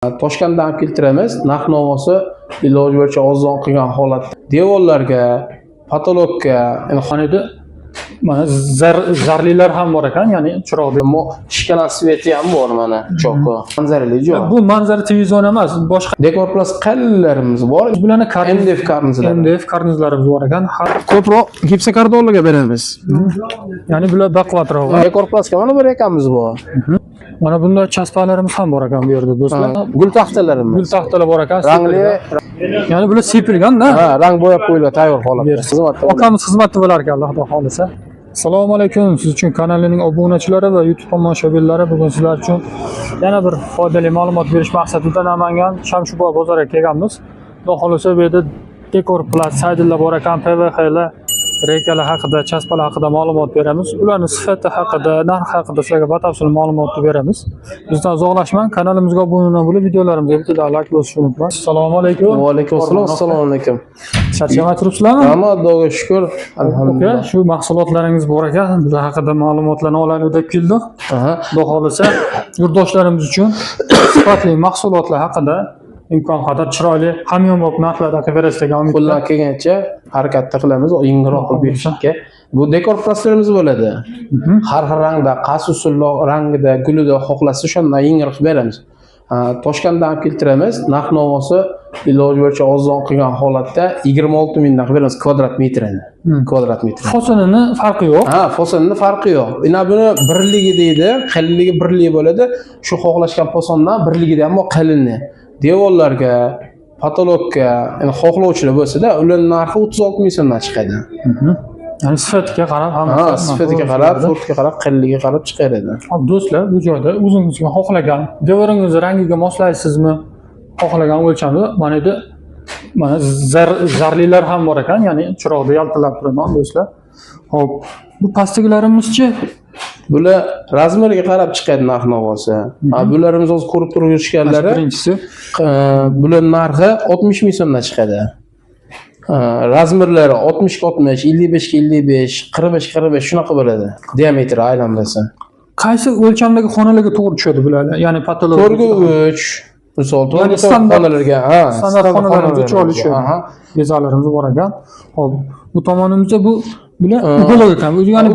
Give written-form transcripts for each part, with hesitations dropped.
Toshkentdan olib keltiramiz. Narx-navosi iloji bo'yicha arzon qilgan holatda. Devorlarga, patologga, Xonada mana zarlilar ham bor ekan, ya'ni chiroqda. shkalan sveti ham bor mana, choko. Manzarali joy. Bu manzara televizor emas, boshqa Dekor plus qalinlarimiz bor. bularni MDF karnizlar. MDF karnizlarimiz bor ekan. Ko'proq gipsokardonlarga beramiz. Ya'ni bular baquvvatroq. Dekor plusga mana bir ekanimiz bor. Mana bunday chaspalarimiz ham bor ekan bu yerda do'stlar. Gul taxtalarimiz. Gul taxtalar bor ekan. Rangli, Ya'ni bular sepilgan-da. rang bo'yab qo'yilgan tayyor holatda. Xizmatda. Okamiz xizmatda bo'lar ekan, Alloh xolisa. Assalomu alaykum. Siz uchun kanalining obunachilari va YouTube tomoshabinlari, bugun sizlar uchun yana bir foydali ma'lumot berish maqsadida Namangan Shamshuboy bozoriga kelganmiz. Alloh xolisa bu yerda dekor plus saydlar bor ekan, PVXlar, reykalar haqida, chaspalar haqida ma'lumot beramiz. Ularning sifati haqida, narx haqida sizlarga batafsil ma'lumot beramiz. Bizdan uzoqlashmang, kanalimizga obuna bo'lib, videolarimizga bitta like bosishni unutmang. Assalomu alaykum. Va alaykum assalom. Assalomu alaykum. Charchamay turibsizlarmi? Hamma Xudoga shukr. Alhamdulillah. Shu mahsulotlaringiz bor ekan, bular haqida ma'lumotlarni olaylik deb keldik. Xudo xolisa, yurtdoshlarimiz uchun sifatli mahsulotlar haqida imkon qadar chiroyli, hamyonbop narxlarda berasiz degan umidda. Qo'ldan kelgancha harakatda qilamiz, yengilroq qilib berishga. Bu dekor plaslarimiz bo'ladi. Har xil rangda, qaysi usul rangida, gulida xohlasa shundan yengil qilib beramiz. Toshkentdan olib keltiramiz. Narx-navosi iloji bo'yicha arzon qilgan holatda 26 mingdan qilib beramiz kvadrat metrini. Kvadrat metr. Fasonini farqi yo'q. Fasonning farqi yo'q. Ina buni birligi deydi, qalinligi birligi bo'ladi. Shu xohlashgan fasondan birligida ham qalinli. Devorlarga, patologga, ya'ni xohlovchilar bo'lsa-da, ularning narxi 36 ming so'mdan chiqadi. Ya'ni sifatiga qarab sifatiga qarab, sortiga qarab, qalinligiga qarab chiqaradi. Hop, do'stlar, bu joyda o'zingizga xohlagan devoringiz rangiga moslaysizmi? Xohlagan o'lchamda mana bu mana zarlilar ham bor ekan, ya'ni chiroqda yaltirab turadigan do'stlar. Hop, bu pastdagilarimizchi bular razmeriga qarab chiqadi narx-navosi. Bularimiz hozir ko'rib turib yurishganlari. Birinchisi, bular narxi 60 ming so'mdan chiqadi. Razmerlari 60-60, 55-55, 45-45 shunaqa bo'ladi. Diametri aylanmasi. qaysi o'lchamdagi xonalarga to'g'ri tushadi bular? Ya'ni patolog 4-3, misol xonalarga, standart xonalarimizga chiroyli tushadi. Bezalarimiz bor ekan. Hop, bu tomonimizda bular ugolar ekan. Ya'ni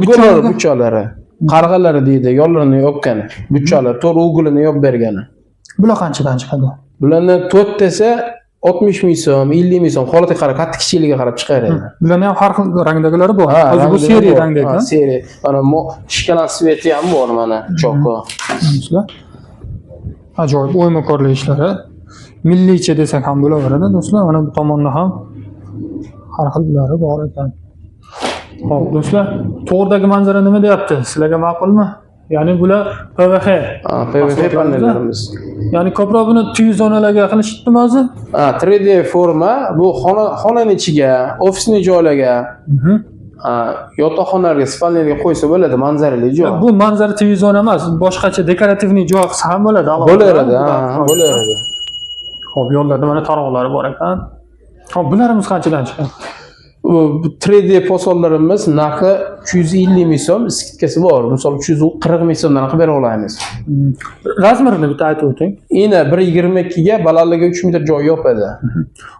buchalari. Qarg'alari deydi, yo'llarini yopgani. Buchalar, to'rt ugulini yop bergani. Bular qanchadan chiqadi? Bularni 4 desa 60 ming so'm, 50 ming so'm, holatiga qarab, qattiq kichikligiga qarab chiqaradi. Bularning ham har xil rangdagilari bor. Hozir bu seriya rangda ekan. Seriya. Mana shkalan sveti ham bor mana, choko. Ajoyib o'ymakorlik ishlari. Milliycha desak ham bo'laveradi, do'stlar. Mana bu tomonda ham har xillari bor ekan. Xo'p, do'stlar, to'g'ridagi manzara nima deyapti? Sizlarga ma'qulmi? Ya'ni bular PVX. PVX panellarimiz. Ya'ni ko'proq buni uy zonalarga qilishdimi o'zi? 3D forma bu xonaning ichiga, ofisning joylarga, yotoqxonalarga, spalniyalarga qo'ysa bo'ladi, manzarali joy. Bu manzara televizor emas, boshqacha dekorativniy joy qilsa ham bo'ladi. Bo'laveradi, bo'laveradi. Xo'p, yo'llarda mana taroqlari bor ekan. Xo'p, bularimiz qanchadan chiqadi? 3D posonlarimiz narxi 350 ming so'm, skitkasi bor. Misol 340 ming so'mdan qilib bera olamiz. Razmerini bitta aytib o'ting. Ina 1.22 ga balandligi 3 metr joy yopadi.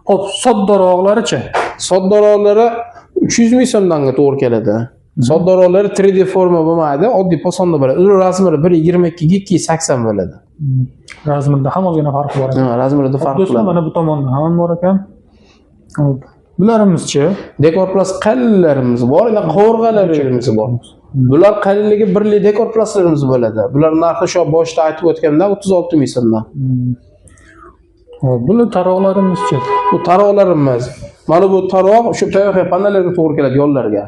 Xo'p, soddaroqlarichi? Soddaroqlari 300 ming so'mdan to'g'ri keladi. Soddaroqlari 3D forma bo'lmaydi, oddiy posonda bo'ladi. Ular razmeri 1.22 ga 2.80 bo'ladi. Razmerda ham ozgina farqi bor ekan. Razmerda farq qiladi. Mana bu tomonda ham bor ekan. Xo'p. Bularimizchi dekor plus qalinlarimiz bor, qovurg'alarimiz bor. Bular qalinligi birli dekor pluslarimiz bo'ladi. Bular narxi shu boshda aytib o'tgandan 36 ming so'mdan. Xo'p, bular taroqlarimizchi? Bu taroqlarimiz. Mana bu taroq shu PVX panellarga to'g'ri keladi yo'llarga.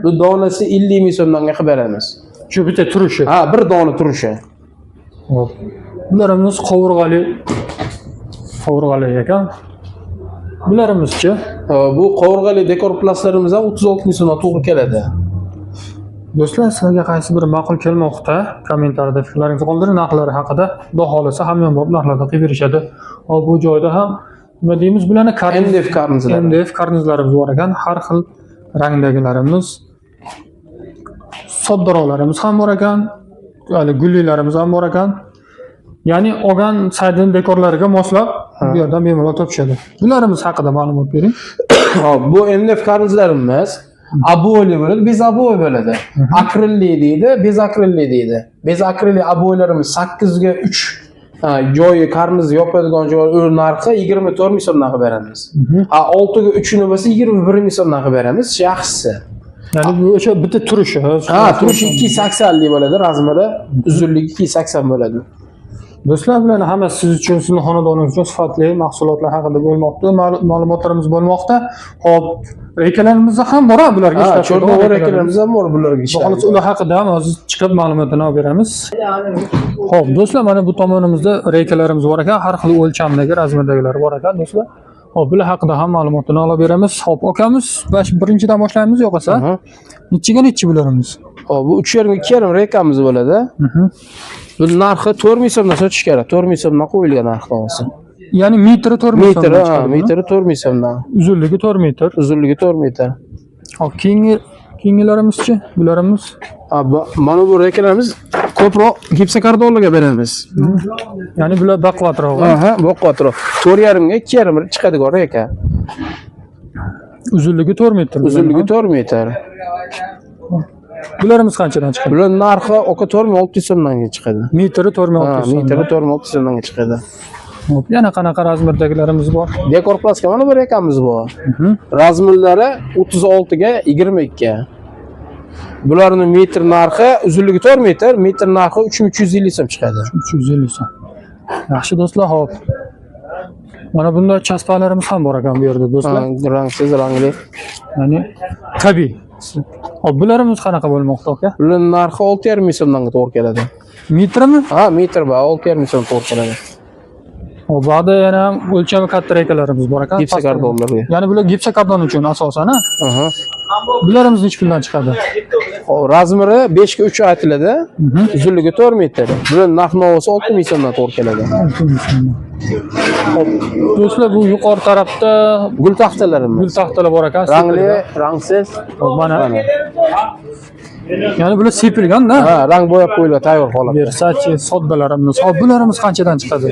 Bu donasi 50 ming so'mdan qilib beramiz. Shu bitta turishi. Bir dona turishi. Xo'p. Bularimiz qovurg'ali ekan. Bularimiz-chi? Bu qovurg'ali dekor pluslarimiz ham 36 ming so'mdan to'g'ri keladi. Do'stlar, sizlarga qaysi biri ma'qul kelmoqda? Kommentariyada fikrlaringizni qoldiring. Narxlari haqida xudo xolisa hamyonbop narxlarda qilib berishadi. Hop, bu joyda ham nima deymiz? Bularni MDF karnizlar. MDF karnizlarimiz bor ekan, har xil rangdagilarimiz. Soddaroqlarimiz ham bor ekan, hali gullilarimiz ham bor ekan. Ya'ni olgan saytning dekorlariga moslab bu yerdan bemalol topishadi. Bularimiz haqida ma'lumot bering. Hop, bu MDF karnizlarimiz aboyli bo'ladi, bez aboy bo'ladi. Akrilli deydi, bez akrilli deydi. Bez akrilli aboylarimiz 8 ga 3 joyi karniz yopadigan joy narxi 24 ming so'mdan qilib beramiz. 6 ga 3 ni bo'lsa 21 ming so'mdan qilib beramiz, yaxshisi. Ya'ni bu o'sha bitta turishi. Turishi 280 lik bo'ladi, razmeri, uzunligi 280 bo'ladi. Do'stlar, bularni hammasi siz uchun, sizning xonadoningiz uchun sifatli mahsulotlar haqida bo'lmoqda, ma'lumotlarimiz bo'lmoqda. Hop, reykalarimiz ham bor bularga ishlab. Cho'rdoq reykalarimiz ham bor bularga ishlab. Xolos ular haqida ham hozir chiqib ma'lumotini olib beramiz. Hop, do'stlar, mana bu tomonimizda reykalarimiz bor ekan, har xil o'lchamdagi, razmerdagilar bor ekan, do'stlar. Hop, bular haqida ham ma'lumotini olib beramiz. Hop, akamiz, birinchidan boshlaymiz yo'qsa? Nechiga nechi bularimiz? Hop, bu 3,5 2,5 reykamiz bo'ladi. Bu narxi 4 ming so'mdan sotish kerak. 4 ming so'mdan qo'yilgan narxda olsa. Ya'ni metri 4 ming so'mdan. Metri 4 ming so'mdan. Uzunligi 4 metr. Uzunligi 4 metr. Hop, keyingilarimizchi, bularimiz. Mana bu reykalarimiz ko'proq gipsokardonlarga beramiz. Ya'ni bular baquvvatroq. Baquvvatroq. 4,5 ga 2,5 chiqadigan reyka. Uzunligi 4 metr. Uzunligi 4 metr. Bularimiz qanchadan chiqadi? Bular narxi 4600 so'mdan chiqadi. Metri 4600 so'm. Metri 4600 so'mdan chiqadi. Hop, yana qanaqa razmerdagilarimiz bor? Dekor plaska mana bir reykamiz bor. Razmerlari 36 ga 22. Bularning metr narxi, uzunligi 4 metr, metr narxi 3350 so'm chiqadi. 350 so'm. Yaxshi do'stlar, hop. Mana bunday chaspalarimiz ham bor ekan bu yerda do'stlar. Rangsiz, rangli. Ya'ni tabiiy. Hop, bularimiz qanaqa bo'lmoqda aka? Bularning narxi 6,5 ming so'mdan to'g'ri keladi. Metrmi? Metr ba 6,5 ming so'm to'g'ri keladi. Hop, ba'da yana o'lchami katta reykalarimiz bor ekan. Gipsokardonlarga. Ya'ni bular gipsokardon uchun asosan, Bularimiz nech puldan chiqadi? Razmeri 5 ga 3 aytiladi. Uzunligi 4 metr. Bular narx-navosi 6 ming so'mdan to'g'ri keladi. Hop, do'stlar, bu yuqori tarafda gul taxtalarimiz. Gul taxtalar bor ekan. Rangli, rangsiz. Mana. Ya'ni bular sepilgan-da. Rang bo'yab qo'yilgan tayyor holatda. Versace soddalarimiz. Hop, bularimiz qanchadan chiqadi?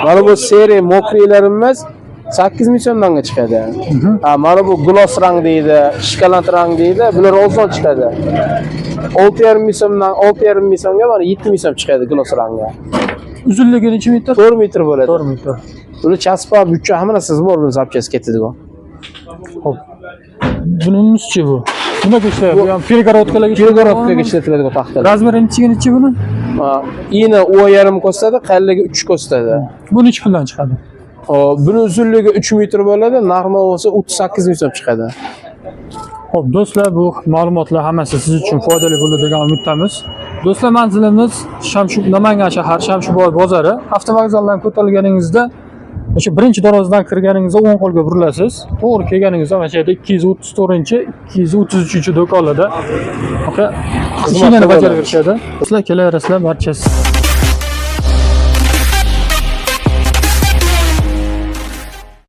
Mana bu seriya mokriylarimiz 8 ming so'mdan chiqadi. Mana bu gloss rang deydi, shikolat rang deydi. Bular ozon chiqadi. 6,5 ming so'mdan 6,5 ming so'mga mana 7 ming so'm chiqadi gloss rangga. Uzunligi necha metr? 4 metr bo'ladi. 4 metr. Buni chaspa, bucha hamma narsasi bor, buni zapchasi ketadigan. Hop. Bunimizchi bu. Nimaga ishlayapti? Bu ham перегородкаga ishlatiladigan taxta. Razmeri nechi buni? Eni 2,5 ko'rsatadi, qalinligi 3 ko'rsatadi. Bu necha puldan chiqadi? Buni uzunligi 3 metr bo'ladi, narx-navosi 38 ming so'm chiqadi. Hop, do'stlar, bu ma'lumotlar hammasi siz uchun foydali bo'ladi degan umiddamiz. Do'stlar, manzilimiz Namangan shahar Shamshiboy bozori. Avtovokzaldan ko'tarilganingizda o'sha birinchi darvozadan kirganingizda o'ng qo'lga burilasiz. To'g'ri kelganingizda mana shu yerda 234-233 do'konlarda mashinalarni bajarib berishadi. Do'stlar, kelaverasizlar, barchasi